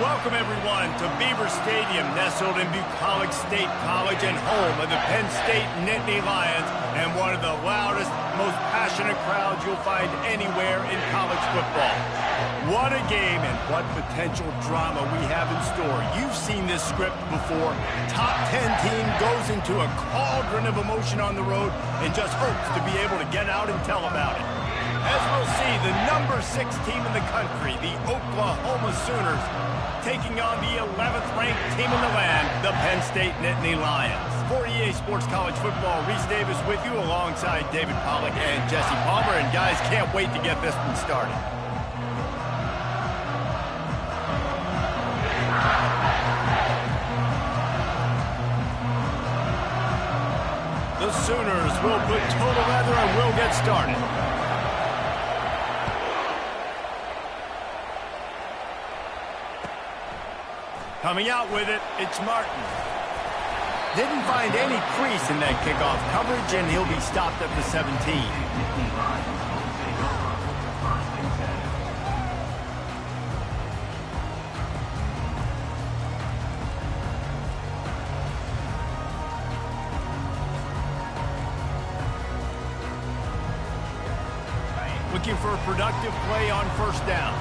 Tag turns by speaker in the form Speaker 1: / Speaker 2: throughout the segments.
Speaker 1: Welcome, everyone, to Beaver Stadium, nestled in Bucolic State College and home of the Penn State Nittany Lions, and one of the loudest, most passionate crowds you'll find anywhere in college football. What a game and what potential drama we have in store. You've seen this script before. Top 10 team goes into a cauldron of emotion on the road and just hopes to be able to get out and tell about it. As we'll see, the number 6 team in the country, the Oklahoma Sooners, taking on the 11th ranked team in the land, the Penn State Nittany Lions. For EA Sports College Football, Reese Davis with you alongside David Pollack and Jesse Palmer. And guys, can't wait to get this one started. The Sooners will put total leather and will get started. Coming out with it, it's Martin. Didn't find any crease in that kickoff coverage, and he'll be stopped at the 17. Looking for a productive play on first down.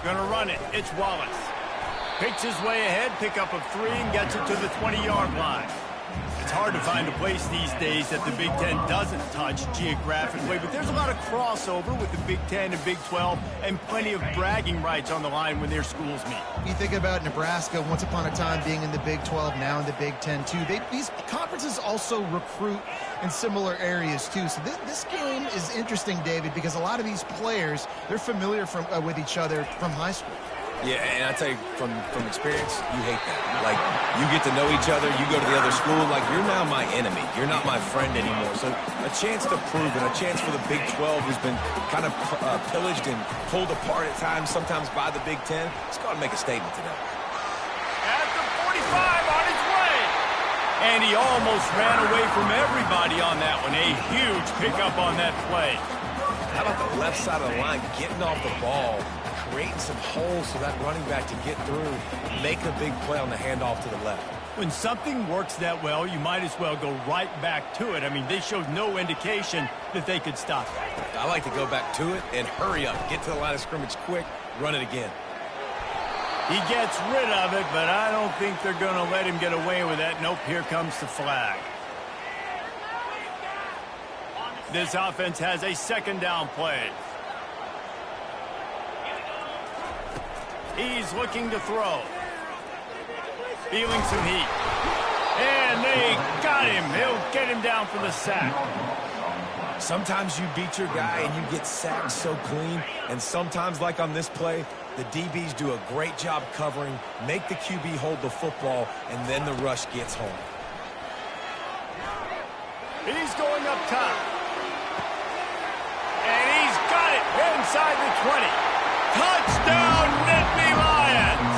Speaker 1: Gonna run it. It's Wallace. Picks his way ahead, pick up of 3, and gets it to the 20-yard line. It's hard to find a place these days that the Big Ten doesn't touch geographically, but there's a lot of crossover with the Big Ten and Big 12 and plenty of bragging rights on the line when their schools meet.
Speaker 2: You think about Nebraska, once upon a time being in the Big 12, now in the Big 10 too. These conferences also recruit in similar areas too. So this game is interesting, David, because a lot of these players, they're familiar with each other from high school.
Speaker 3: Yeah, and I tell you, from experience, you hate that. Like, you get to know each other, you go to the other school, like, you're now my enemy. You're not my friend anymore. So a chance to prove it, a chance for the Big 12, who's been kind of pillaged and pulled apart at times, sometimes by the Big 10. Let's go out and make a statement today.
Speaker 1: At the 45 on his way. And he almost ran away from everybody on that one. A huge pickup on that play.
Speaker 3: How about the left side of the line getting off the ball, creating some holes for that running back to get through, make a big play on the handoff to the left.
Speaker 1: When something works that well, you might as well go right back to it. I mean, they showed no indication that they could stop that.
Speaker 3: I like to go back to it and hurry up, get to the line of scrimmage quick, run it again.
Speaker 1: He gets rid of it, but I don't think they're going to let him get away with that. Nope, here comes the flag. This offense has a second down play. He's looking to throw. Feeling some heat. And they got him. He'll get him down for the sack.
Speaker 3: Sometimes you beat your guy and you get sacked so clean. And sometimes, like on this play, the DBs do a great job covering, make the QB hold the football, and then the rush gets home.
Speaker 1: He's going up top. And he's got it inside the 20. Touchdown, Nittany Lions!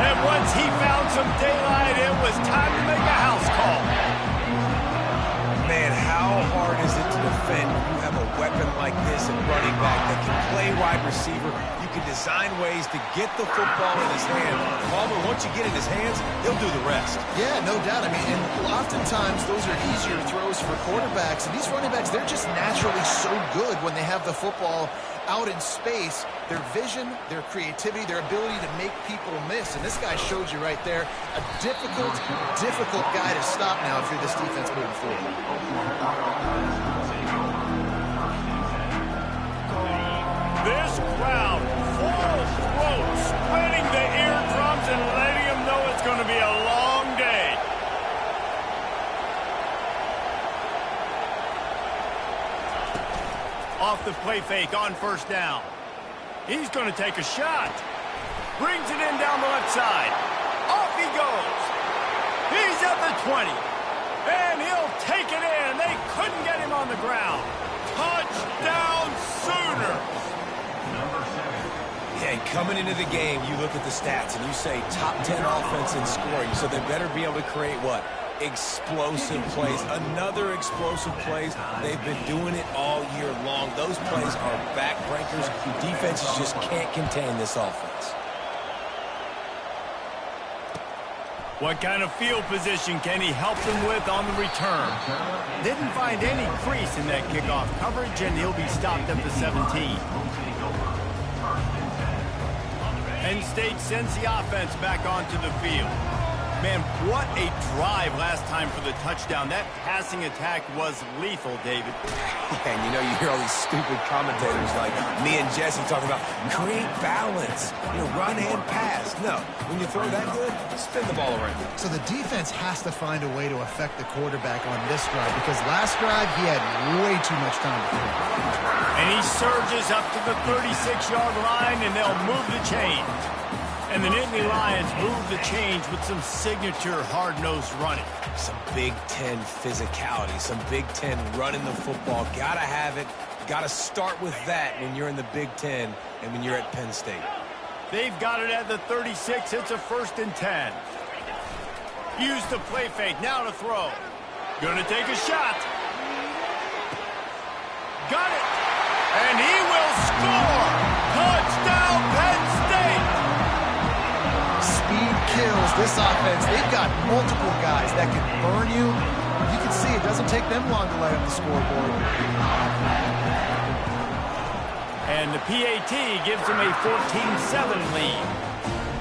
Speaker 1: And once he found some daylight, it was time to make a house call.
Speaker 3: Man, how hard is it to defend when you have a weapon like this and running back that can play wide receiver? You can design ways to get the football in his hand. Palmer, once you get in his hands, he'll do the rest.
Speaker 2: Yeah, no doubt. I mean, and oftentimes those are easier throws for quarterbacks. And these running backs, they're just naturally so good when they have the football out in space. Their vision, their creativity, their ability to make people miss. And this guy showed you right there, a difficult guy to stop now if you're this defense moving forward.
Speaker 1: This crowd, full throat, splitting the eardrums and letting them know it's going to be a long day. Off the play fake on first down. He's going to take a shot. Brings it in down the left side. Off he goes. He's at the 20. And he'll take it in. They couldn't get him on the ground. Touchdown Sooners.
Speaker 3: Yeah, and coming into the game, you look at the stats and you say top 10 offense in scoring, so they better be able to create what? explosive plays. Another explosive plays. They've been doing it all year long. Those plays are backbreakers. Defenses just can't contain this offense.
Speaker 1: What kind of field position can he help them with on the return? Didn't find any crease in that kickoff coverage, and he'll be stopped at the 17. Penn State sends the offense back onto the field. Man, what a drive last time for the touchdown. That passing attack was lethal, David.
Speaker 3: And you know, you hear all these stupid commentators like me and Jesse talking about create balance, run and pass. No, when you throw that good, spin the ball around.
Speaker 2: So the defense has to find a way to affect the quarterback on this drive, because last drive he had way too much time to throw.
Speaker 1: And he surges up to the 36-yard line, and they'll move the chains. And the Nittany Lions move the change with some signature hard-nosed running.
Speaker 3: Some Big Ten physicality, some Big Ten running the football. Gotta have it. Gotta start with that when you're in the Big Ten and when you're at Penn State.
Speaker 1: They've got it at the 36. It's a 1st and 10. Use the play fake. Now to throw. Gonna take a shot. Got it. And he will score. Touchdown, Penn State.
Speaker 2: Speed kills this offense. They've got multiple guys that can burn you. You can see it doesn't take them long to light up the scoreboard.
Speaker 1: And the PAT gives them a 14-7 lead.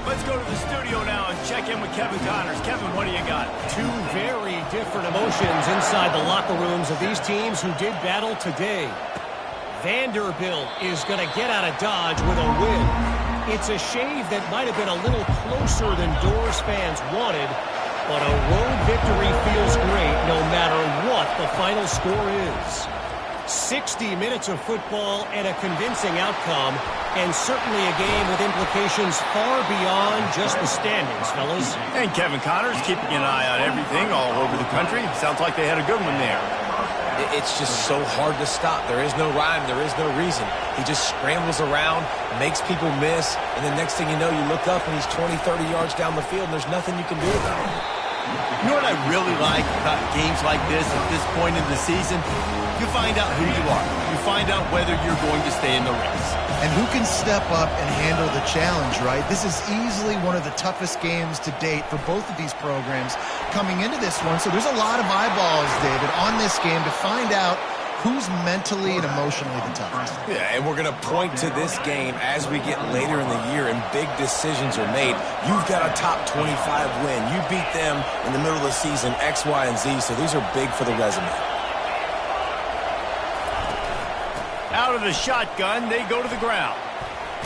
Speaker 1: Let's go to the studio now and check in with Kevin Connors. Kevin, what do you got?
Speaker 4: Two very different emotions inside the locker rooms of these teams who did battle today. Vanderbilt is going to get out of Dodge with a win. It's a shave that might have been a little closer than Doors fans wanted, but a road victory feels great no matter what the final score is. 60 minutes of football and a convincing outcome, and certainly a game with implications far beyond just the standings, fellas.
Speaker 1: And Kevin Connors keeping an eye on everything all over the country. Sounds like they had a good one there.
Speaker 3: It's just so hard to stop. There is no rhyme. There is no reason. He just scrambles around, makes people miss, and the next thing you know, you look up and he's 20, 30 yards down the field, and there's nothing you can do about it.
Speaker 5: You know what I really like about games like this at this point in the season? You find out who you are. You find out whether you're going to stay in the race.
Speaker 2: And who can step up and handle the challenge, right? This is easily one of the toughest games to date for both of these programs coming into this one. So there's a lot of eyeballs, David, on this game to find out who's mentally and emotionally the toughest.
Speaker 3: Yeah, and we're going to point to this game as we get later in the year and big decisions are made. You've got a top 25 win. You beat them in the middle of the season, X, Y, and Z, so these are big for the resume.
Speaker 1: Out of the shotgun, they go to the ground.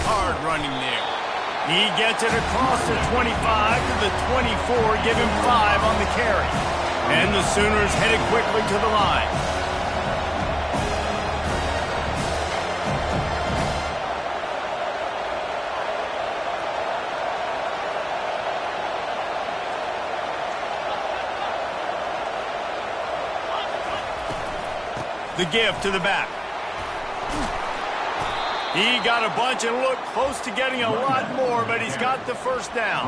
Speaker 1: Hard running there. He gets it across the 25 to the 24, give him 5 on the carry. And the Sooners headed quickly to the line. The give to the back. He got a bunch and looked close to getting a lot more, but he's got the first down.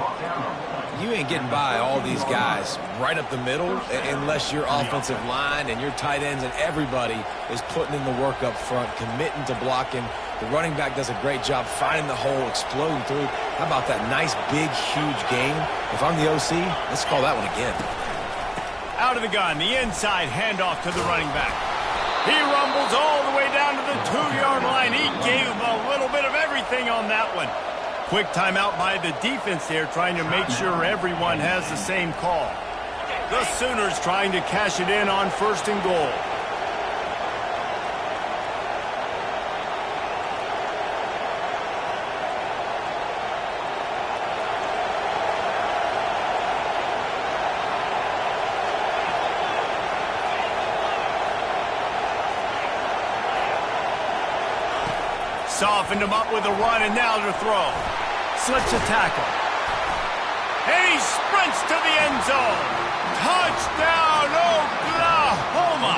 Speaker 3: You ain't getting by all these guys right up the middle unless your offensive line and your tight ends and everybody is putting in the work up front, committing to blocking. The running back does a great job finding the hole, exploding through. How about that nice, big, huge game? If I'm the OC, let's call that one again.
Speaker 1: Out of the gun, the inside handoff to the running back. He rumbles all the way down to the 2-yard line. He gave him a little bit of everything on that one. Quick timeout by the defense there, trying to make sure everyone has the same call. The Sooners trying to cash it in on 1st and goal. Softened him up with a run, and now to throw. Slips a tackle. And he sprints to the end zone. Touchdown, Oklahoma!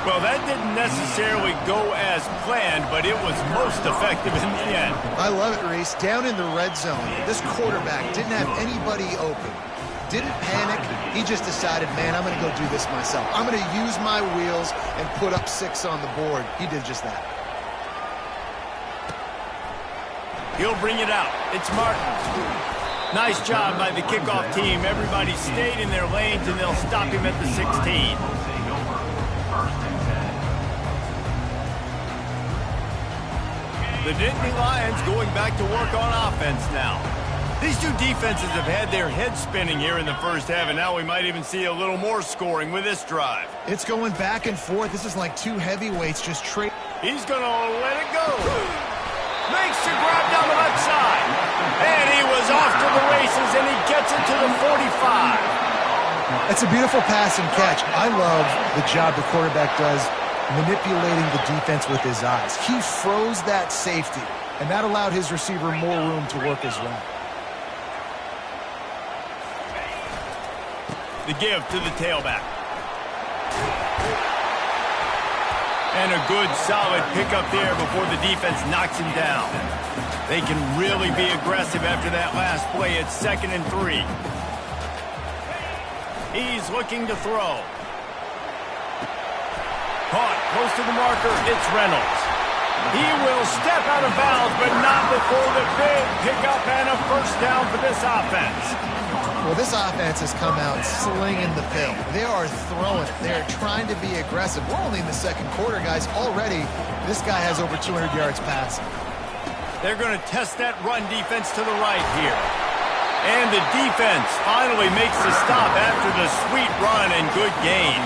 Speaker 1: Well, that didn't necessarily go as planned, but it was most effective in the end.
Speaker 2: I love it, Reese. Down in the red zone, this quarterback didn't have anybody open. Didn't panic. He just decided, man, I'm going to go do this myself. I'm going to use my wheels and put up 6 on the board. He did just that.
Speaker 1: He'll bring it out. It's Martin. Nice job by the kickoff team. Everybody stayed in their lanes, and they'll stop him at the 16. The Nittany Lions going back to work on offense now. These two defenses have had their heads spinning here in the first half, and now we might even see a little more scoring with this drive.
Speaker 2: It's going back and forth. This is like two heavyweights just trade.
Speaker 1: He's going to let it go. Makes the grab down the left side. And he was off to the races, and he gets it to the 45.
Speaker 2: It's a beautiful pass and catch. I love the job the quarterback does manipulating the defense with his eyes. He froze that safety, and that allowed his receiver more room to work his route.
Speaker 1: The give to the tailback. And a good, solid pickup there before the defense knocks him down. They can really be aggressive after that last play. It's 2nd and 3. He's looking to throw. Caught close to the marker. It's Reynolds. He will step out of bounds, but not before the big pickup and a first down for this offense.
Speaker 2: Well, this offense has come out slinging the pill. They are throwing it. They are trying to be aggressive. We're only in the second quarter, guys. Already, this guy has over 200 yards passing.
Speaker 1: They're going to test that run defense to the right here. And the defense finally makes the stop after the sweet run and good gain.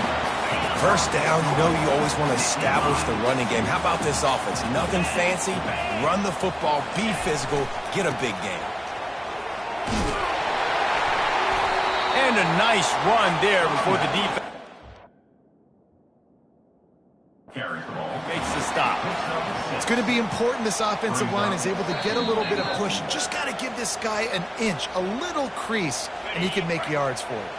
Speaker 3: First down, you know you always want to establish the running game. How about this offense? Nothing fancy. Run the football, be physical, get a big gain.
Speaker 1: And a nice run there before the defense makes the stop.
Speaker 2: It's going to be important this offensive line is able to get a little bit of push. Just got to give this guy an inch, a little crease, and he can make yards for it.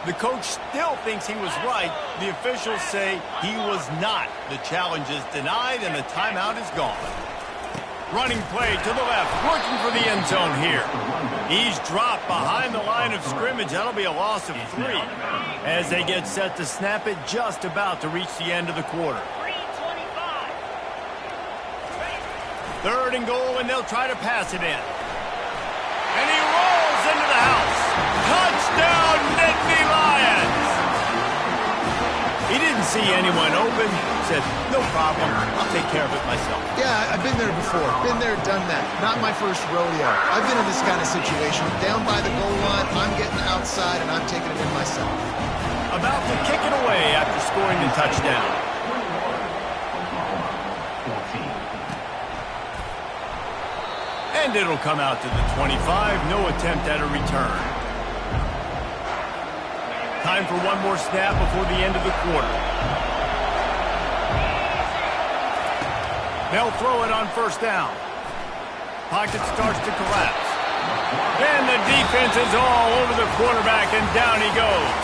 Speaker 1: The coach still thinks he was right. The officials say he was not. The challenge is denied, and the timeout is gone. Running play to the left, looking for the end zone here. He's dropped behind the line of scrimmage. That'll be a loss of 3 as they get set to snap it just about to reach the end of the quarter. 3rd and goal, and they'll try to pass it in. And he rolls into the house. Touchdown, Nittany Lions! He didn't see anyone open. Said, no problem. I'll take care of it myself.
Speaker 2: Yeah, I've been there before. Been there, done that. Not my first rodeo. I've been in this kind of situation. Down by the goal line, I'm getting outside, and I'm taking it in myself.
Speaker 1: About to kick it away after scoring the touchdown. And it'll come out to the 25. No attempt at a return. Time for one more snap before the end of the quarter. They'll throw it on first down. Pocket starts to collapse. And the defense is all over the quarterback, and down he goes.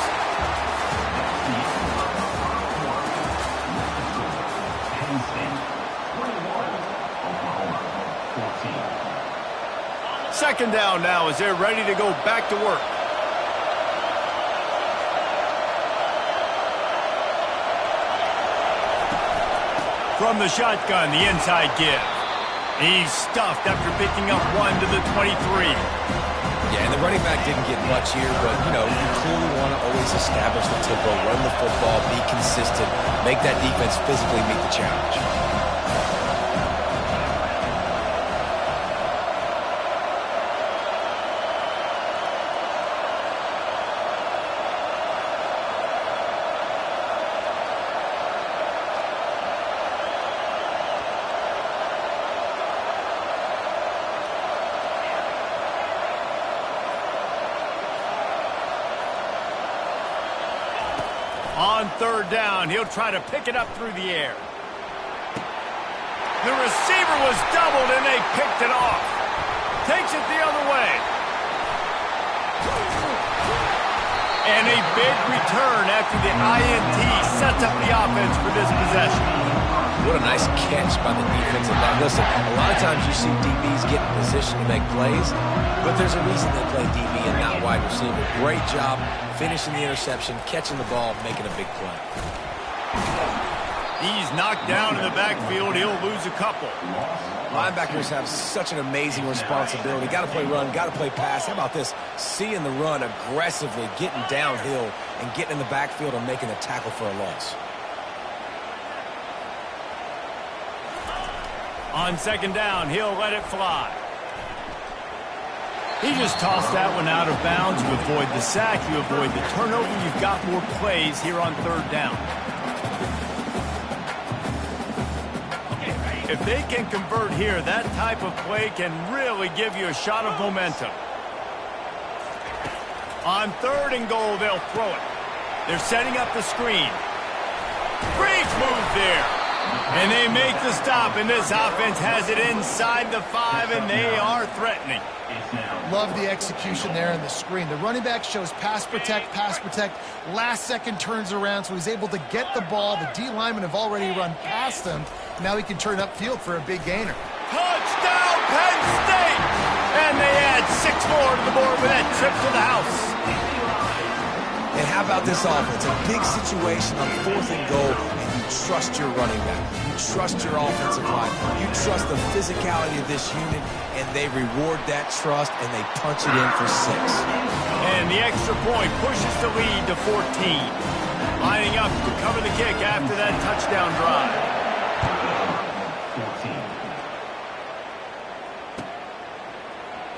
Speaker 1: Second down now as they're ready to go back to work. From the shotgun, the inside give. He's stuffed after picking up 1 to the 23.
Speaker 3: Yeah, and the running back didn't get much here, but, you know, you clearly want to always establish the tempo, run the football, be consistent, make that defense physically meet the challenge.
Speaker 1: On 3rd down, he'll try to pick it up through the air. The receiver was doubled, and they picked it off. Takes it the other way. And a big return after the INT sets up the offense for this possession.
Speaker 3: What a nice catch by the defensive back. Listen, a lot of times you see DBs get in position to make plays, but there's a reason they play DB and not wide receiver. Great job finishing the interception, catching the ball, making a big play.
Speaker 1: He's knocked down in the backfield. He'll lose a couple.
Speaker 3: Linebackers have such an amazing responsibility. Got to play run, got to play pass. How about this? Seeing the run aggressively, getting downhill, and getting in the backfield and making a tackle for a loss.
Speaker 1: On second down, he'll let it fly. He just tossed that one out of bounds. You avoid the sack, you avoid the turnover. You've got more plays here on third down. If they can convert here, that type of play can really give you a shot of momentum. On third and goal, they'll throw it. They're setting up the screen. Great move there. And they make the stop, and this offense has it inside the 5, and they are threatening.
Speaker 2: Love the execution there in the screen. The running back shows pass protect, last second turns around, so he's able to get the ball. The D linemen have already run past him. Now he can turn upfield for a big gainer.
Speaker 1: Touchdown, Penn State! And they add 6 more to the board with that trip to the house.
Speaker 3: And how about this offense? A big situation on 4th and goal, and you trust your running back. You trust your offensive line. You trust the physicality of this unit, and they reward that trust, and they punch it in for 6.
Speaker 1: And the extra point pushes the lead to 14. Lining up to cover the kick after that touchdown drive.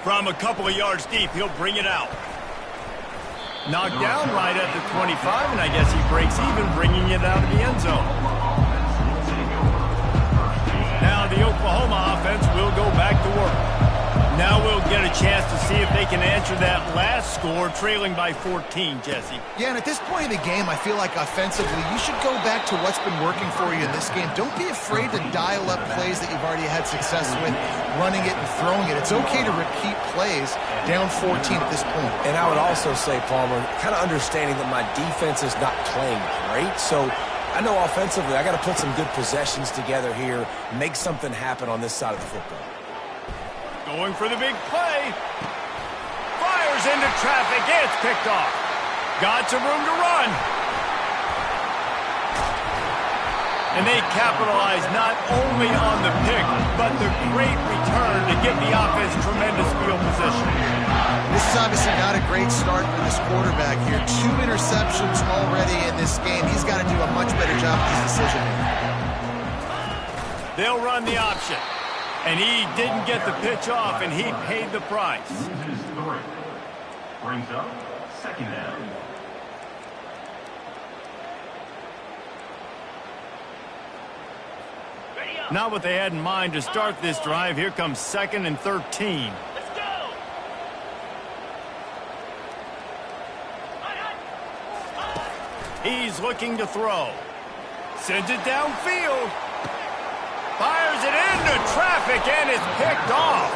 Speaker 1: From a couple of yards deep, he'll bring it out. Knocked down right at the 25, and I guess he breaks even, bringing it out of the end zone. Now the Oklahoma offense will go back to work. Now we'll get a chance to see if they can answer that last score, trailing by 14, Jesse.
Speaker 2: Yeah, and at this point in the game, I feel like offensively, you should go back to what's been working for you in this game. Don't be afraid to dial up plays that you've already had success with, running it and throwing it. It's okay to repeat plays down 14 at this point.
Speaker 3: And I would also say, Palmer, kind of understanding that my defense is not playing great, so I know offensively I got to put some good possessions together here, make something happen on this side of the football.
Speaker 1: Going for the big play. Fires into traffic. It's picked off. Got some room to run. And they capitalize not only on the pick, but the great return to give the offense tremendous field position.
Speaker 2: This is obviously not a great start for this quarterback here. 2 interceptions already in this game. He's got to do a much better job with his decision.
Speaker 1: They'll run the option. And he didn't get the pitch off, and he paid the price.
Speaker 6: Brings up second down.
Speaker 1: Not what they had in mind to start this drive. Here comes 2nd and 13.
Speaker 6: Let's go!
Speaker 1: He's looking to throw. Sends it downfield. Fires it into traffic, and it's picked off.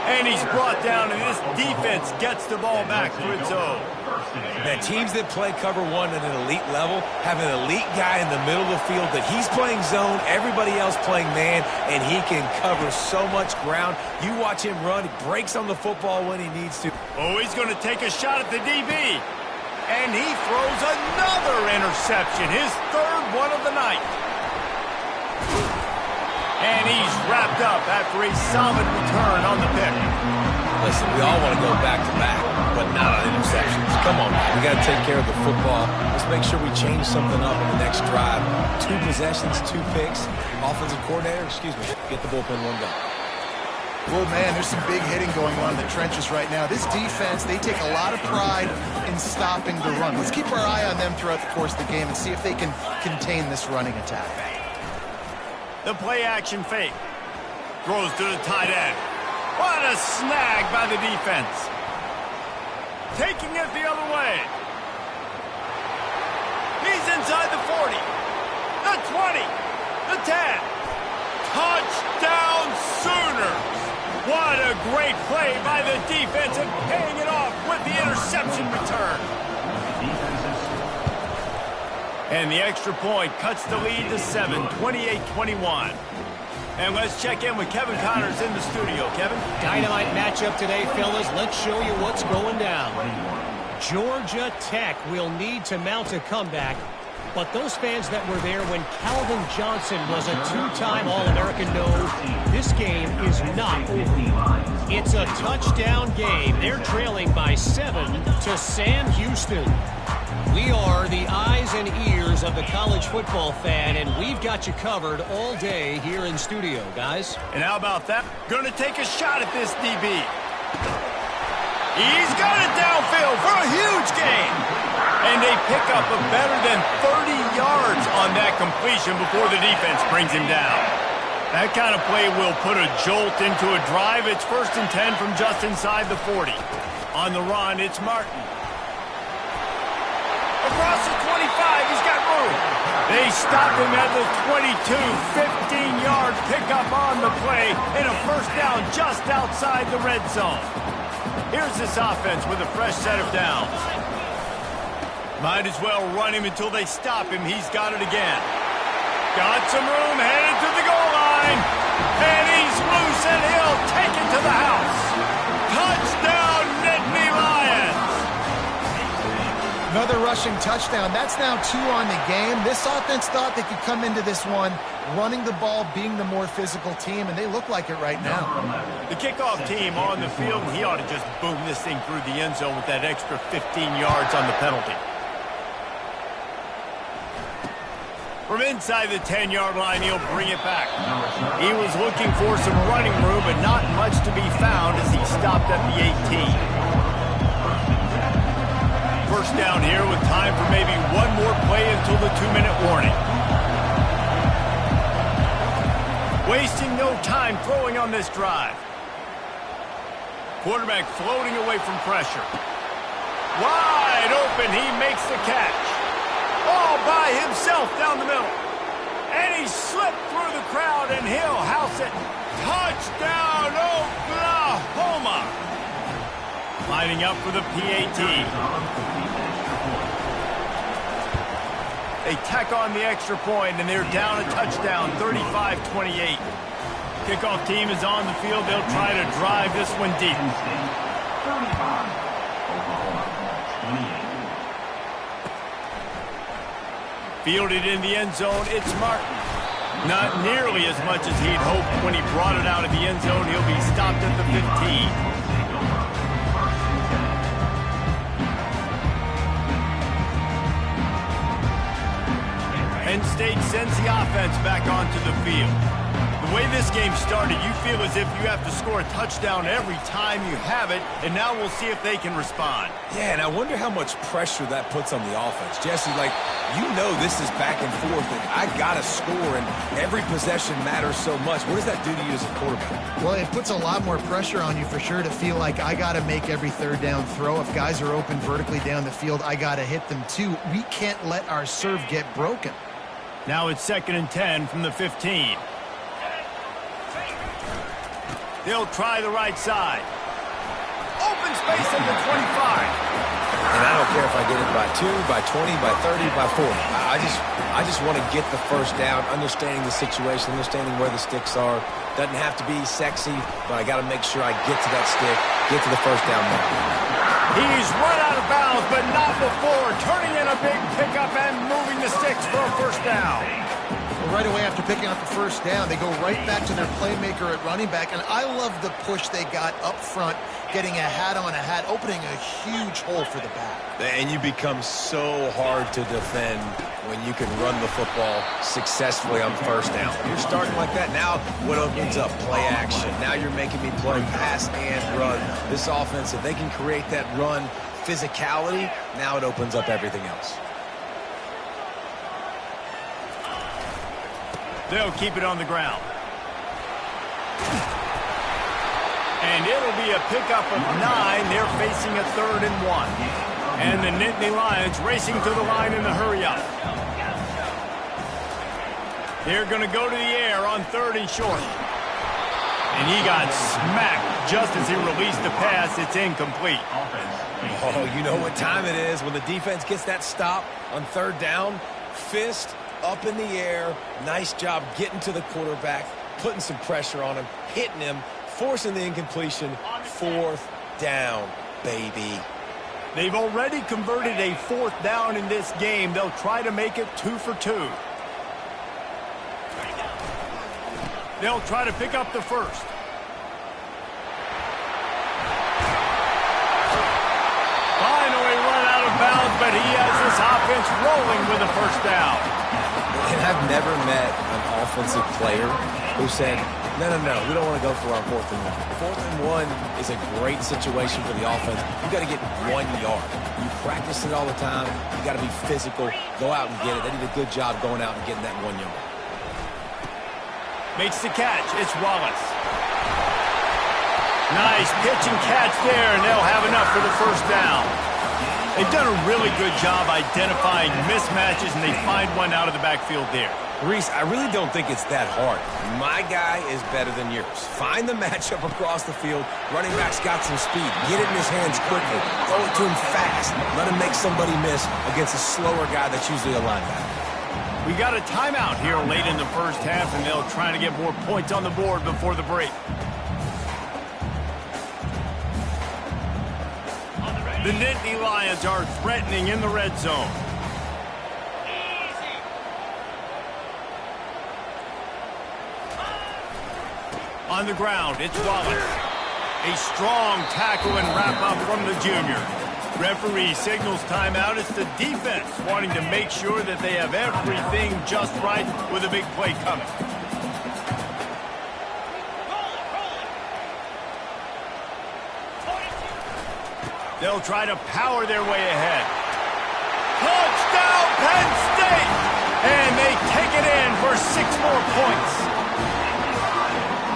Speaker 1: And he's brought down, and this defense gets the ball back to its own.
Speaker 3: Man, teams that play cover 1 at an elite level have an elite guy in the middle of the field that he's playing zone, everybody else playing man, and he can cover so much ground. You watch him run, he breaks on the football when he needs to.
Speaker 1: Oh, he's going to take a shot at the DB. And he throws another interception, his 3rd one of the night. And he's wrapped up after a solid return on the pick.
Speaker 3: Listen, we all want to go back-to-back, but not on interceptions. Come on, man. We got to take care of the football. Let's make sure we change something up in the next drive. 2 possessions, 2 picks. Offensive coordinator, get the bullpen one down.
Speaker 2: Well, man, there's some big hitting going on in the trenches right now. This defense, they take a lot of pride in stopping the run. Let's keep our eye on them throughout the course of the game and see if they can contain this running attack.
Speaker 1: The play-action fake. Throws to the tight end. What a snag by the defense. Taking it the other way. He's inside the 40. The 20. The 10. Touchdown Sooners. What a great play by the defense and paying it off with the interception return. And the extra point cuts the lead to 7, 28-21. And let's check in with Kevin Connors in the studio. Kevin?
Speaker 4: Dynamite matchup today, fellas. Let's show you what's going down. Georgia Tech will need to mount a comeback, but those fans that were there when Calvin Johnson was a two-time All-American know this game is not over. It's a touchdown game. They're trailing by 7 to Sam Houston. We are the eyes and ears of the college football fan, and we've got you covered all day here in studio, guys.
Speaker 1: And how about that? Going to take a shot at this DB. He's got it downfield for a huge gain. And they pick up a better than 30 yards on that completion before the defense brings him down. That kind of play will put a jolt into a drive. It's 1st and 10 from just inside the 40. On the run, it's Martin. Across the 25, he's got room. They stop him at the 22, 15 yards pickup on the play, and a first down just outside the red zone. Here's this offense with a fresh set of downs. Might as well run him until they stop him. He's got it again. Got some room, headed to the goal line, and he's loose, and he'll take it to the house. Touchdown, Nittany Lions!
Speaker 2: Another rushing touchdown. That's now 2 on the game. This offense thought they could come into this one running the ball, being the more physical team, and they look like it right now.
Speaker 1: The kickoff team on the field, and he ought to just boom this thing through the end zone with that extra 15 yards on the penalty. From inside the 10-yard line, he'll bring it back. He was looking for some running room, but not much to be found as he stopped at the 18. First down here with time for maybe one more play until the 2-minute warning. Wasting no time throwing on this drive. Quarterback floating away from pressure. Wide open, he makes the catch. All by himself down the middle. And he slipped through the crowd, and he'll house it. Touchdown, Oklahoma! Lining up for the PAT. They tack on the extra point, and they're down a touchdown, 35-28. Kickoff team is on the field. They'll try to drive this one deep. Fielded in the end zone, it's Martin. Not nearly as much as he'd hoped when he brought it out of the end zone. He'll be stopped at the 15. Penn State sends the offense back onto the field. The way this game started, you feel as if you have to score a touchdown every time you have it, and now we'll see if they can respond.
Speaker 3: Yeah, and I wonder how much pressure that puts on the offense. Jesse, you know this is back and forth, and I got to score, and every possession matters so much. What does that do to you as a quarterback?
Speaker 2: Well, it puts a lot more pressure on you for sure to feel like I got to make every third down throw. If guys are open vertically down the field, I got to hit them too. We can't let our serve get broken.
Speaker 1: Now it's 2nd and 10 from the 15. They'll try the right side. Open space at the 25.
Speaker 3: And I don't care if I get it by 2, by 20, by 30, by 40. I just want to get the first down, understanding the situation, understanding where the sticks are. Doesn't have to be sexy, but I got to make sure I get to that stick, get to the first down mark.
Speaker 1: He's run out of bounds, but not before. Turning in a big pickup and moving the sticks for a first down.
Speaker 2: Well, right away after picking up the first down, they go right back to their playmaker at running back. And I love the push they got up front, getting a hat on a hat, opening a huge hole for the back.
Speaker 3: And you become so hard to defend when you can run the football successfully on first down. You're starting like that. Now what opens up? Play action. Now you're making me play pass and run. This offense, if they can create that run physicality, now it opens up everything else.
Speaker 1: They'll keep it on the ground. And it'll be a pickup of 9. They're facing a 3rd and 1. And the Nittany Lions racing to the line in the hurry up. They're going to go to the air on 3rd and short. And he got smacked just as he released the pass. It's incomplete.
Speaker 3: Oh, you know what time it is when the defense gets that stop on 3rd down. Fist up in the air. Nice job getting to the quarterback, putting some pressure on him, hitting him, forcing the incompletion. 4th down, baby.
Speaker 1: They've already converted a 4th down in this game. They'll try to make it 2 for 2. They'll try to pick up the first. Finally run out of bounds, but he has this offense rolling with a first down.
Speaker 3: And I've never met an offensive player who said, no, we don't want to go for our 4th and 1. 4th and 1 is a great situation for the offense. You got to get 1 yard. You practice it all the time. You got to be physical. Go out and get it. They did a good job going out and getting that 1 yard.
Speaker 1: Makes the catch. It's Wallace. Nice pitch and catch there, and they'll have enough for the first down. They've done a really good job identifying mismatches, and they find one out of the backfield there.
Speaker 3: Reese, I really don't think it's that hard. My guy is better than yours. Find the matchup across the field. Running back's got some speed. Get it in his hands quickly. Throw it to him fast. Let him make somebody miss against a slower guy that's usually a linebacker.
Speaker 1: We got a timeout here late in the first half, and they'll try to get more points on the board before the break. The Nittany Lions are threatening in the red zone. On the ground, it's Wallace. A strong tackle and wrap-up from the junior. Referee signals timeout. It's the defense wanting to make sure that they have everything just right with a big play coming. They'll try to power their way ahead. Touchdown, Penn State! And they take it in for 6 more points.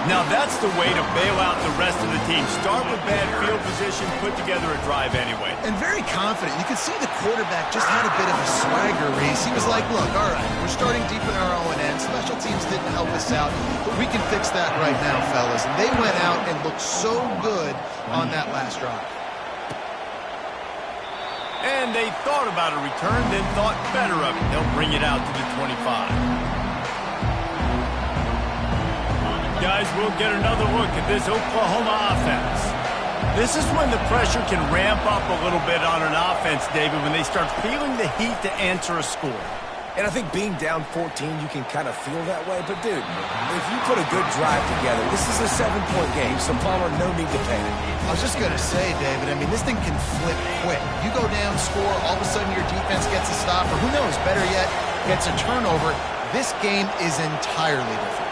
Speaker 1: Now that's the way to bail out the rest of the team. Start with bad field position, put together a drive anyway.
Speaker 2: And very confident. You can see the quarterback just had a bit of a swagger race. He was like, look, all right, we're starting deep in our own end. Special teams didn't help us out, but we can fix that right now, fellas. And they went out and looked so good on that last drive.
Speaker 1: And they thought about a return, then thought better of it. They'll bring it out to the 25. Guys, we'll get another look at this Oklahoma offense. This is when the pressure can ramp up a little bit on an offense, David, when they start feeling the heat to answer a score.
Speaker 3: And I think being down 14, you can kind of feel that way. But, dude, if you put a good drive together, this is a 7-point game, so Palmer, no need to panic.
Speaker 2: I was just going to say, David, I mean, this thing can flip quick. You go down, score, all of a sudden your defense gets a stop, or who knows, better yet, gets a turnover. This game is entirely different.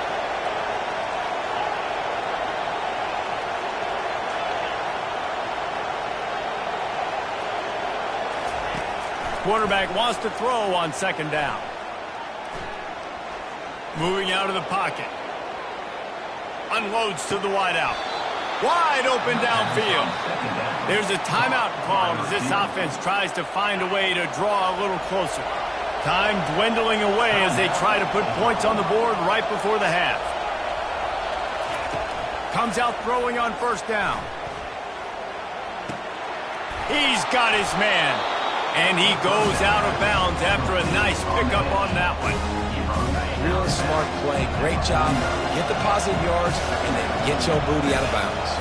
Speaker 1: Quarterback wants to throw on 2nd down. Moving out of the pocket. Unloads to the wideout. Wide open downfield. There's a timeout called as this offense tries to find a way to draw a little closer. Time dwindling away as they try to put points on the board right before the half. Comes out throwing on 1st down. He's got his man. And he goes out of bounds after a nice pickup on that one.
Speaker 3: Real smart play. Great job. Get the positive yards and then get your booty out of bounds.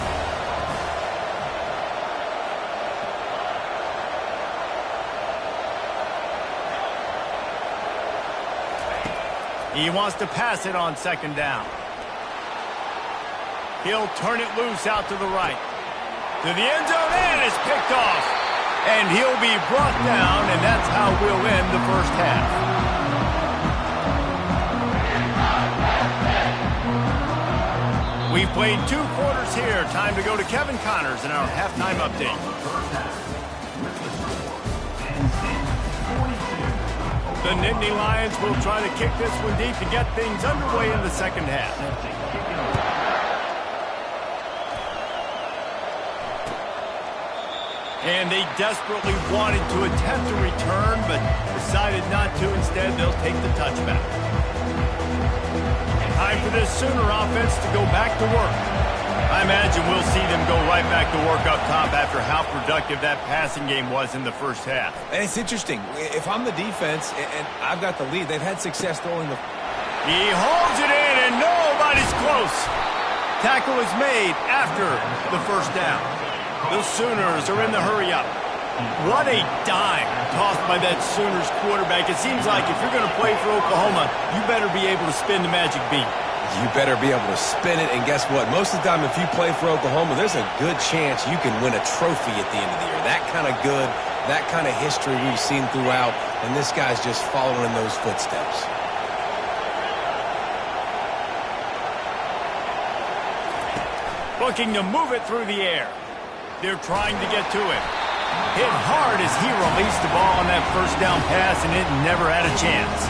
Speaker 1: He wants to pass it on 2nd down. He'll turn it loose out to the right. To the end zone, and it's picked off. And he'll be brought down, and that's how we'll end the first half. We've played 2 quarters here. Time to go to Kevin Connors in our halftime update. The Nittany Lions will try to kick this one deep to get things underway in the second half. And they desperately wanted to attempt a return, but decided not to. Instead, they'll take the touchback. Time for this Sooner offense to go back to work. I imagine we'll see them go right back to work up top after how productive that passing game was in the first half.
Speaker 3: And it's interesting. If I'm the defense and I've got the lead, they've had success throwing the...
Speaker 1: He holds it in, and nobody's close. Tackle is made after the first down. The Sooners are in the hurry-up. What a dime tossed by that Sooners quarterback. It seems like if you're going to play for Oklahoma, you better be able to spin the magic beat.
Speaker 3: You better be able to spin it, and guess what? Most of the time, if you play for Oklahoma, there's a good chance you can win a trophy at the end of the year. That kind of good, that kind of history we've seen throughout, and this guy's just following in those footsteps.
Speaker 1: Looking to move it through the air. They're trying to get to it. Hit hard as he released the ball on that first down pass, and it never had a chance.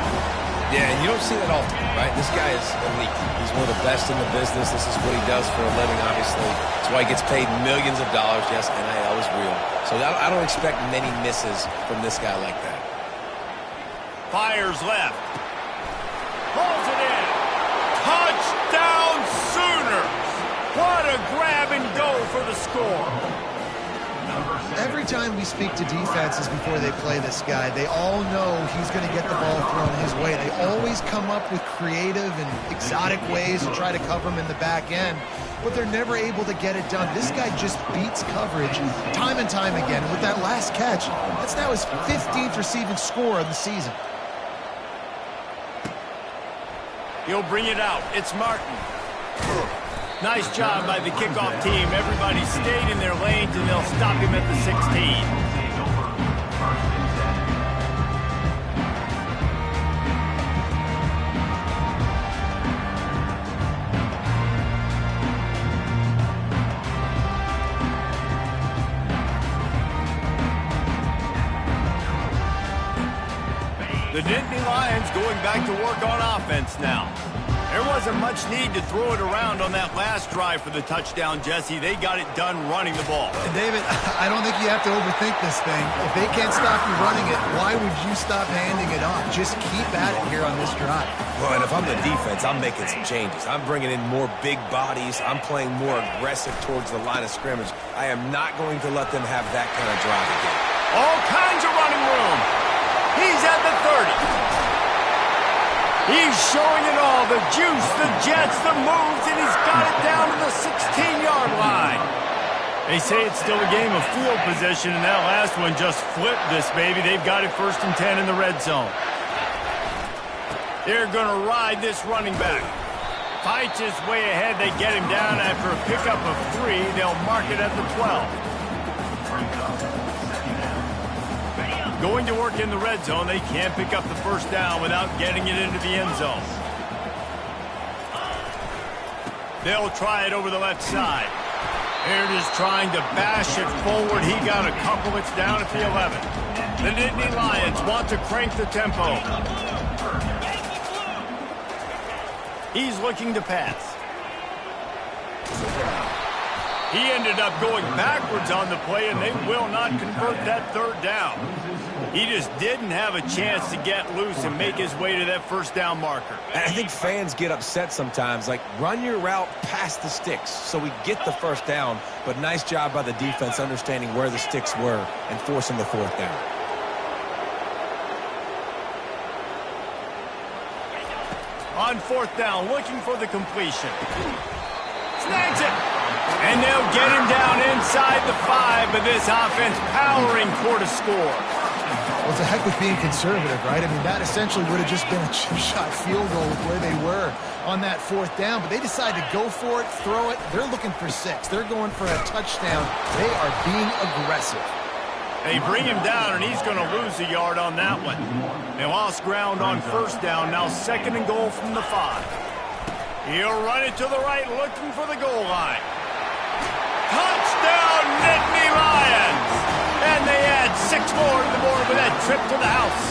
Speaker 3: Yeah, and you don't see that often, right? This guy is elite. He's one of the best in the business. This is what he does for a living, obviously. That's why he gets paid millions of dollars. Yes, NIL is real. So I don't expect many misses from this guy like that.
Speaker 1: Fires left. Pulls it in. Touchdown Sooners! What a grab and go for the score.
Speaker 2: Every time we speak to defenses before they play this guy, they all know he's going to get the ball thrown his way. They always come up with creative and exotic ways to try to cover him in the back end, but they're never able to get it done. This guy just beats coverage time and time again. And with that last catch, that's now his 15th receiving score of the season.
Speaker 1: He'll bring it out. It's Martin. Nice job by the kickoff team. Everybody stayed in their lanes, and they'll stop him at the 16. The Nittany Lions going back to work on offense now. There wasn't much need to throw it around on that last drive for the touchdown, Jesse. They got it done running the ball.
Speaker 2: And David, I don't think you have to overthink this thing. If they can't stop you running it, why would you stop handing it off? Just keep at it here on this drive.
Speaker 3: Well, and if I'm the defense, I'm making some changes. I'm bringing in more big bodies. I'm playing more aggressive towards the line of scrimmage. I am not going to let them have that kind of drive again.
Speaker 1: All kinds of running room. He's at the 30. He's showing it all, the juice, the jets, the moves, and he's got it down to the 16-yard line. They say it's still a game of field position, and that last one just flipped this baby. They've got it 1st and 10 in the red zone. They're going to ride this running back. Fights his way ahead. They get him down after a pickup of 3. They'll mark it at the 12. Going to work in the red zone. They can't pick up the first down without getting it into the end zone. They'll try it over the left side. They're just trying to bash it forward. He got a couple. It's down at the 11. The Nittany Lions want to crank the tempo. He's looking to pass. He ended up going backwards on the play, and they will not convert that 3rd down. He just didn't have a chance to get loose and make his way to that first down marker.
Speaker 3: I think fans get upset sometimes. Like, run your route past the sticks so we get the first down. But nice job by the defense understanding where the sticks were and forcing the 4th down.
Speaker 1: On 4th down, looking for the completion. Snags it. And they'll get him down inside the 5, but this offense powering toward a score.
Speaker 2: Well, it's a heck with being conservative, right? I mean, that essentially would have just been a chip shot field goal with where they were on that 4th down, but they decided to go for it, throw it. They're looking for 6. They're going for a touchdown. They are being aggressive.
Speaker 1: They bring him down, and he's going to lose a yard on that one. They lost ground on 1st down, now 2nd and goal from the 5. He'll run it to the right, looking for the goal line. Touchdown, Nittany Lions! And they add 6 more to the board with that trip to the house.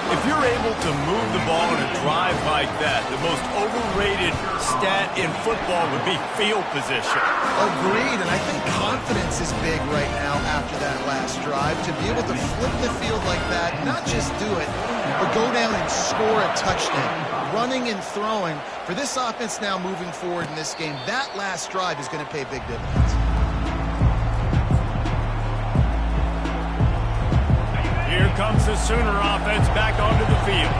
Speaker 1: If you're able to move the ball in a drive like that, the most overrated stat in football would be field position.
Speaker 2: Agreed, and I think confidence is big right now after that last drive. To be able to flip the field like that, not just do it, but go down and score a touchdown. Running and throwing. For this offense now moving forward in this game, that last drive is going to pay big dividends.
Speaker 1: Here comes the Sooner offense back onto the field.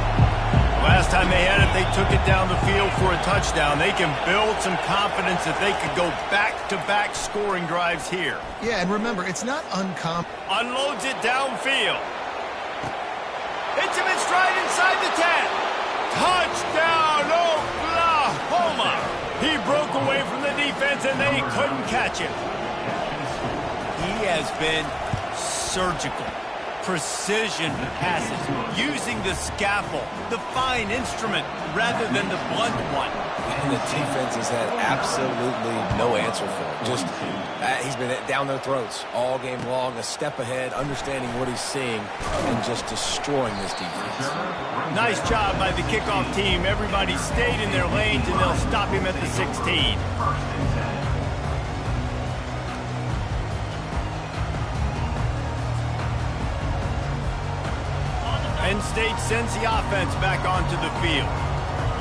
Speaker 1: Last time they had it, they took it down the field for a touchdown. They can build some confidence that they could go back-to-back scoring drives here.
Speaker 2: Yeah, and remember, it's not uncommon.
Speaker 1: Unloads it downfield. Hits him in stride inside the 10. Touchdown, Oklahoma! He broke away from the defense and they couldn't catch him. He has been surgical. Precision passes, using the scaffold, the fine instrument, rather than the blunt one.
Speaker 3: And the defense has had absolutely no answer for it. Just, he's been down their throats all game long, a step ahead, understanding what he's seeing, and just destroying this defense.
Speaker 1: Nice job by the kickoff team. Everybody stayed in their lanes, and they'll stop him at the 16. Penn State sends the offense back onto the field.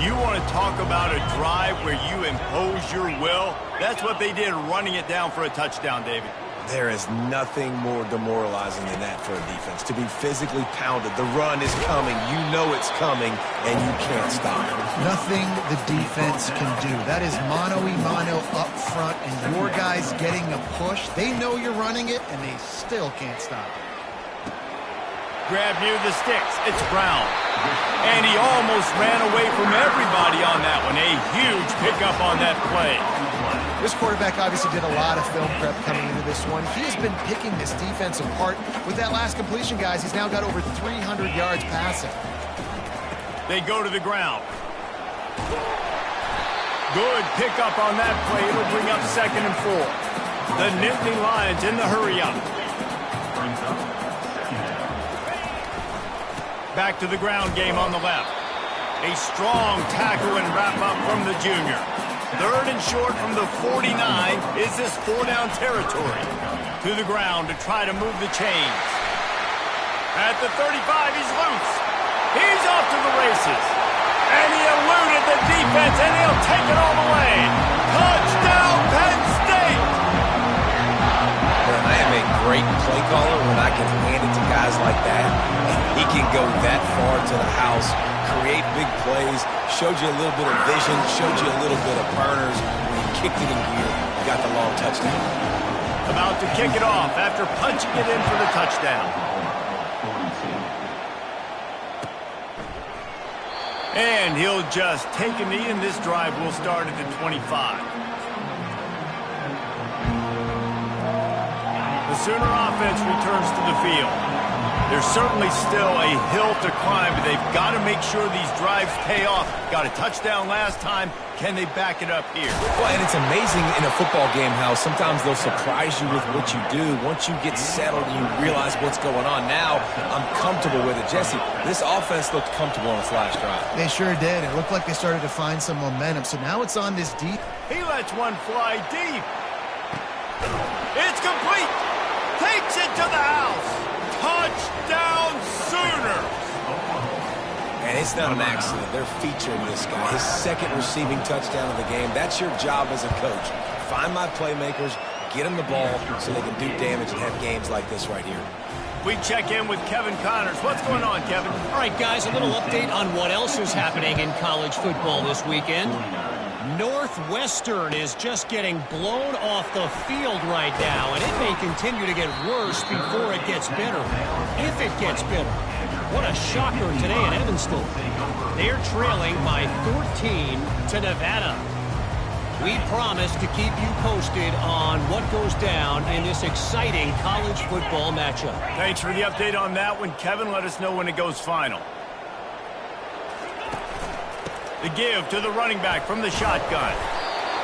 Speaker 1: You want to talk about a drive where you impose your will? That's what they did, running it down for a touchdown, David.
Speaker 3: There is nothing more demoralizing than that for a defense. To be physically pounded. The run is coming. You know it's coming, and you can't stop it.
Speaker 2: Nothing the defense can do. That is mano-a-mano up front, and your guys getting a push. They know you're running it, and they still can't stop it.
Speaker 1: Grab near the sticks. It's Brown. And he almost ran away from everybody on that one. A huge pickup on that play.
Speaker 2: This quarterback obviously did a lot of film prep coming into this one. He has been picking this defense apart. With that last completion, guys, he's now got over 300 yards passing.
Speaker 1: They go to the ground. Good pickup on that play. It'll bring up 2nd and 4. The Nittany Lions in the hurry-up. Back to the ground game on the left. A strong tackle and wrap-up from the junior. 3rd and short from the 49. Is this 4-down territory? To the ground to try to move the chains. At the 35, he's loose. He's off to the races. And he eluded the defense, and he'll take it all the way. Touchdown, Penn State!
Speaker 3: Man, I am a great play caller when I can hand it to guys like that. He can go that far to the house, create big plays, showed you a little bit of vision, showed you a little bit of burners. When he kicked it in gear, he got the long touchdown.
Speaker 1: About to kick it off after punching it in for the touchdown. And he'll just take a knee, and this drive will start at the 25. The Sooner offense returns to the field. There's certainly still a hill to climb, but they've got to make sure these drives pay off. Got a touchdown last time. Can they back it up here?
Speaker 3: Well, and it's amazing in a football game how sometimes they'll surprise you with what you do. Once you get settled, you realize what's going on. Now, I'm comfortable with it. Jesse, this offense looked comfortable on its last drive.
Speaker 2: They sure did. It looked like they started to find some momentum. So now it's on this deep.
Speaker 1: He lets one fly deep. It's complete. Takes it to the house. Touchdown, Sooners!
Speaker 3: And it's not an accident. They're featuring this guy. His 2nd receiving touchdown of the game. That's your job as a coach. Find my playmakers, get them the ball so they can do damage and have games like this right here.
Speaker 1: We check in with Kevin Connors. What's going on, Kevin?
Speaker 4: All right, guys, a little update on what else is happening in college football this weekend. Northwestern is just getting blown off the field right now, and it may continue to get worse before it gets better. If it gets better. What a shocker today in Evanston. They're trailing by 14 to Nevada. We promise to keep you posted on what goes down in this exciting college football matchup.
Speaker 1: Thanks for the update on that one, Kevin. Let us know when it goes final. The give to the running back from the shotgun.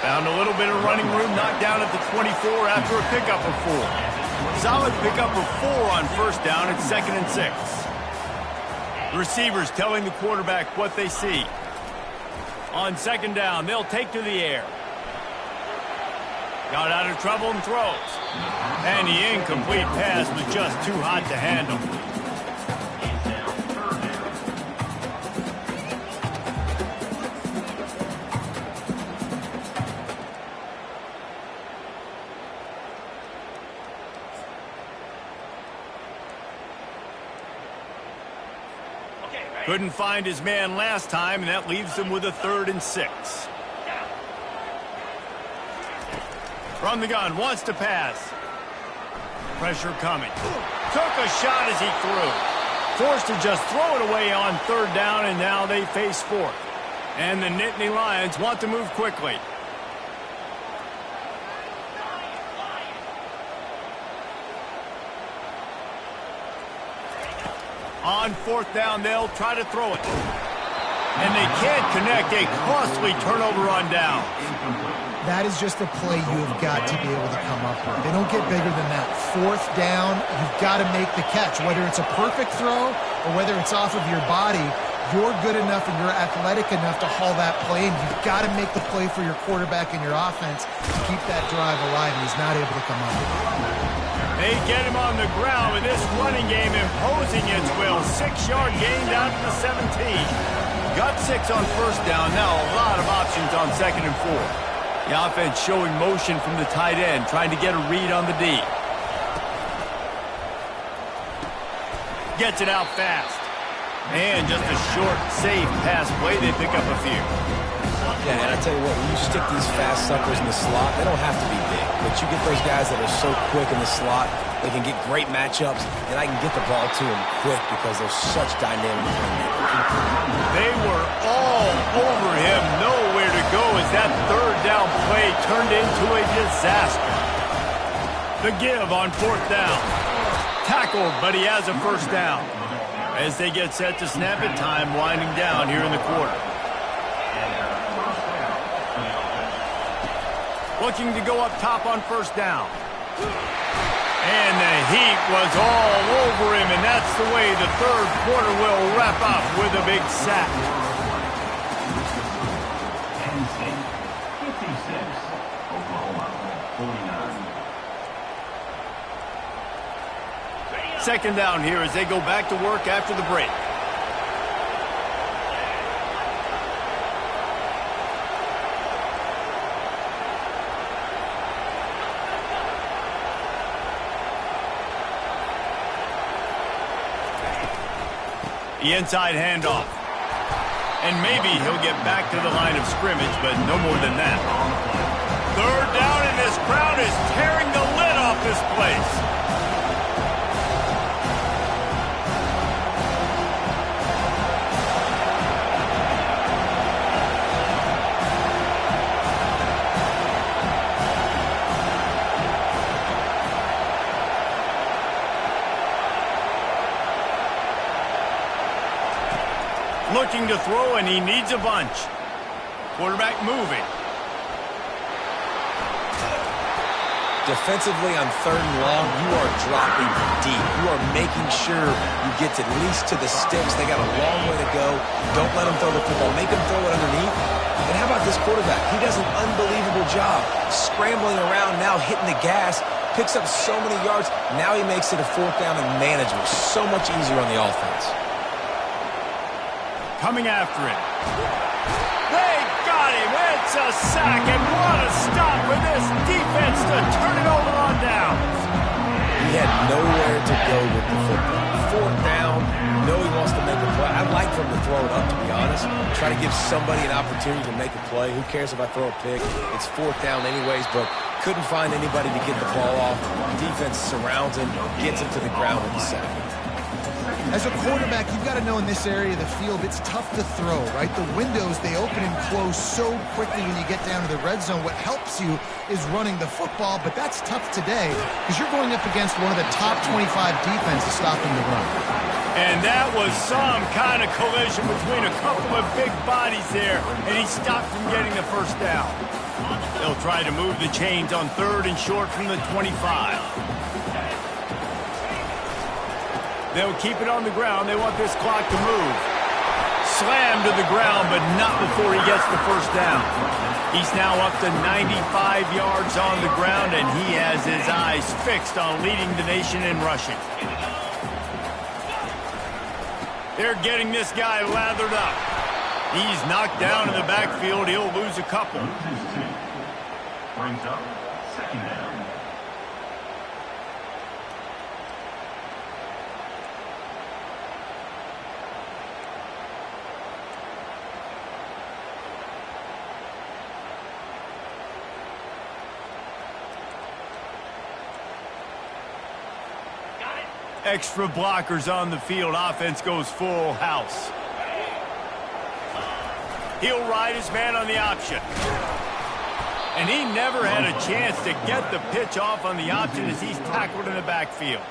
Speaker 1: Found a little bit of running room, knocked down at the 24 after a pickup of 4. Solid pickup of 4 on 1st down at 2nd and 6. Receivers telling the quarterback what they see. On second down, they'll take to the air. Got out of trouble and throws. And the incomplete pass was just too hot to handle. Couldn't find his man last time, and that leaves him with a 3rd and 6. From the gun, wants to pass. Pressure coming. Took a shot as he threw. Forced to just throw it away on 3rd down, and now they face 4th. And the Nittany Lions want to move quickly. On 4th down, they'll try to throw it. And they can't connect. A costly turnover on down.
Speaker 2: That is just a play you have got to be able to come up with. They don't get bigger than that. 4th down, you've got to make the catch. Whether it's a perfect throw or whether it's off of your body, you're good enough and you're athletic enough to haul that play, and you've got to make the play for your quarterback and your offense to keep that drive alive, and he's not able to come up with it.
Speaker 1: They get him on the ground with this running game imposing its will. 6-yard gain down to the 17. Got 6 on 1st down. Now a lot of options on 2nd and 4. The offense showing motion from the tight end, trying to get a read on the D. Gets it out fast. And just a short, safe pass play. They pick up a few.
Speaker 3: Yeah, and I tell you what, when you stick these fast suckers in the slot, they don't have to be big. But you get those guys that are so quick in the slot, they can get great matchups, and I can get the ball to them quick because they're such dynamic playmakers.
Speaker 1: They were all over him, nowhere to go as that 3rd down play turned into a disaster. The give on 4th down. Tackled, but he has a 1st down. As they get set to snap it, time winding down here in the quarter. Looking to go up top on 1st down. And the heat was all over him, and that's the way the 3rd quarter will wrap up with a big sack.
Speaker 6: NC 56, Oklahoma 49.
Speaker 1: 2nd down here as they go back to work after the break. The inside handoff. And maybe he'll get back to the line of scrimmage, but no more than that. 3rd down, and this crowd is tearing the lid off this place. Looking to throw, and he needs a bunch. Quarterback moving.
Speaker 3: Defensively on 3rd and long, you are dropping deep. You are making sure you get at least to the sticks. They got a long way to go. Don't let them throw the football. Make them throw it underneath. And how about this quarterback? He does an unbelievable job scrambling around, now hitting the gas, picks up so many yards. Now he makes it a 4th down and manageable. So much easier on the offense.
Speaker 1: Coming after it. They got him. It's a sack, and what a stop for this defense to turn it over on down.
Speaker 3: He had nowhere to go with the football. 4th down. No, he wants to make a play. I'd like for him to throw it up, to be honest. Try to give somebody an opportunity to make a play. Who cares if I throw a pick? It's 4th down anyways, but couldn't find anybody to get the ball off. Defense surrounds him, gets him to the ground with the sack.
Speaker 2: As a quarterback, you've got to know in this area of the field, it's tough to throw, right? The windows, they open and close so quickly when you get down to the red zone. What helps you is running the football, but that's tough today because you're going up against one of the top 25 defenses stopping the run.
Speaker 1: And that was some kind of collision between a couple of big bodies there, and he stopped from getting the 1st down. They'll try to move the chains on 3rd and short from the 25. They'll keep it on the ground. They want this clock to move. Slammed to the ground, but not before he gets the first down. He's now up to 95 yards on the ground, and he has his eyes fixed on leading the nation in rushing. They're getting this guy lathered up. He's knocked down in the backfield. He'll lose a couple.
Speaker 6: Brings up second down.
Speaker 1: Extra blockers on the field. Offense goes full house. He'll ride his man on the option. And he never had a chance to get the pitch off on the option as he's tackled in the backfield.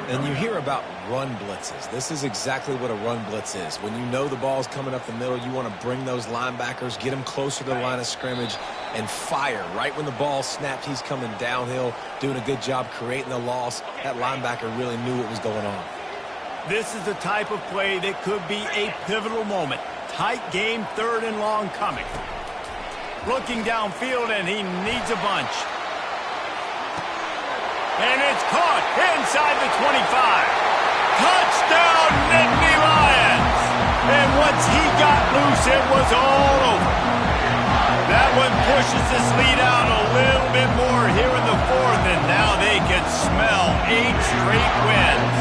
Speaker 3: And you hear about run blitzes. This is exactly what a run blitz is. When you know the ball's coming up the middle, you want to bring those linebackers, get them closer to the line of scrimmage, and fire. Right when the ball snapped, he's coming downhill, doing a good job creating the loss. That linebacker really knew what was going on.
Speaker 1: This is the type of play that could be a pivotal moment. Tight game, 3rd and long coming. Looking downfield, and he needs a bunch. And it's caught inside the 25. Touchdown, Nittany Lions! And once he got loose, it was all over. That one pushes this lead out a little bit more here in the 4th, and now they can smell 8 straight wins.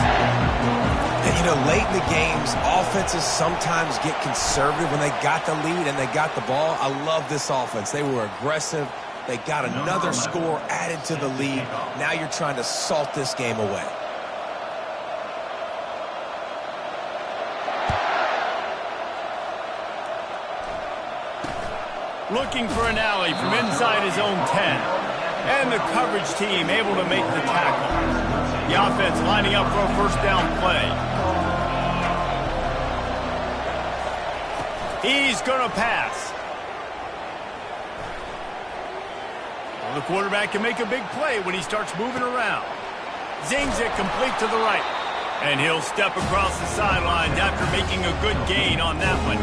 Speaker 3: And, you know, late in the games, offenses sometimes get conservative when they got the lead and they got the ball. I love this offense. They were aggressive. They got another score added to the lead. Now you're trying to salt this game away.
Speaker 1: Looking for an alley from inside his own 10. And the coverage team able to make the tackle. The offense lining up for a first down play. He's going to pass. Well, the quarterback can make a big play when he starts moving around. Zings it complete to the right. And he'll step across the sidelines after making a good gain on that one.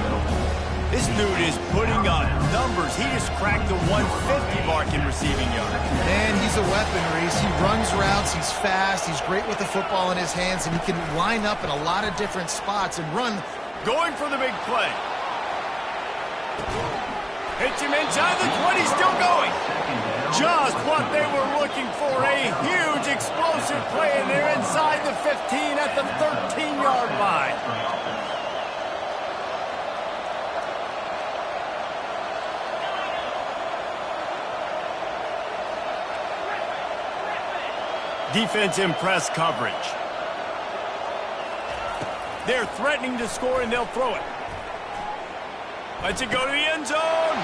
Speaker 1: This dude is putting up numbers. He just cracked the 150 mark in receiving yards.
Speaker 2: Man, he's a weapon, Reese. He runs routes, he's fast, he's great with the football in his hands, and he can line up in a lot of different spots and run.
Speaker 1: Going for the big play. Hits him inside the 20, still going. Just what they were looking for, a huge explosive play, and they're inside the 15 at the 13-yard line. Defense in press coverage. They're threatening to score, and they'll throw it. Lets it go to the end zone.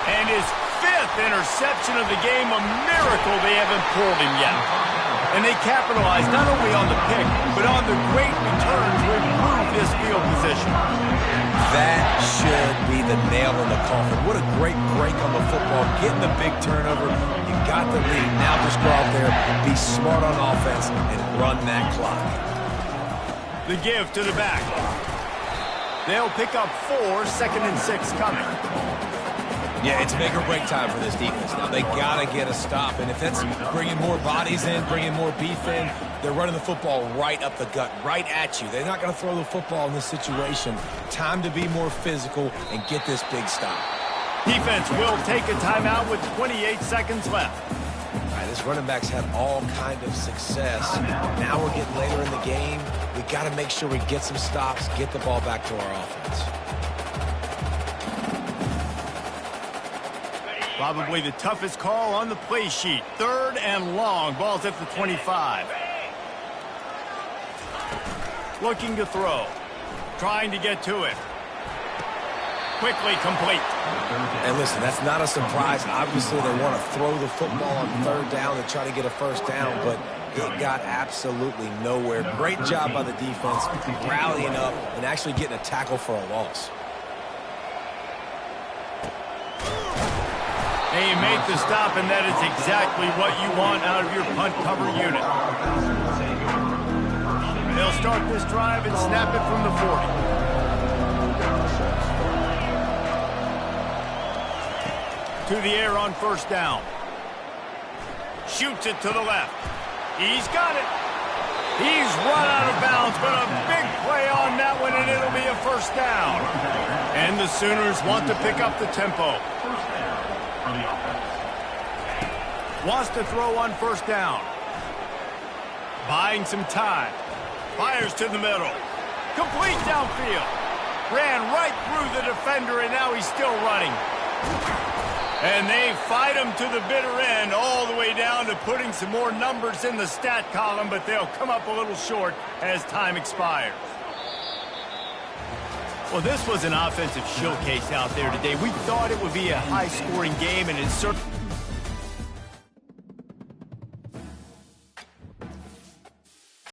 Speaker 1: And his 5th interception of the game, a miracle they haven't pulled him yet. And they capitalized not only on the pick, but on the great return to improve this field position.
Speaker 3: That should be the nail in the coffin. What a great break on the football. Getting the big turnover. You got the lead. Now just go out there, be smart on offense, and run that clock.
Speaker 1: The give to the back. They'll pick up 4, 2nd and 6 coming.
Speaker 3: Yeah, it's make or break time for this defense now. They got to get a stop, and if that's bringing more bodies in, bringing more beef in, they're running the football right up the gut, right at you. They're not going to throw the football in this situation. Time to be more physical and get this big stop.
Speaker 1: Defense will take a timeout with 28 seconds left.
Speaker 3: All right, this running back's had all kind of success. Now we're getting later in the game. We got to make sure we get some stops, get the ball back to our offense.
Speaker 1: Probably the toughest call on the play sheet. 3rd and long. Ball's at the 25. Looking to throw. Trying to get to it. Quickly complete.
Speaker 3: And listen, that's not a surprise. Obviously, they want to throw the football on 3rd down to try to get a first down, but it got absolutely nowhere. Great job by the defense, rallying up and actually getting a tackle for a loss.
Speaker 1: And you make the stop, and that is exactly what you want out of your punt cover unit. And they'll start this drive and snap it from the 40. To the air on first down. Shoots it to the left. He's got it. He's run out of bounds, but a big play on that one, and it'll be a first down. And the Sooners want to pick up the tempo.
Speaker 6: First down for the offense.
Speaker 1: Wants to throw on first down. Buying some time. Fires to the middle. Complete downfield. Ran right through the defender, and now he's still running. And they fight him to the bitter end, all the way down to putting some more numbers in the stat column, but they'll come up a little short as time expires. Well, this was an offensive showcase out there today. We thought it would be a high-scoring game, and it certainly...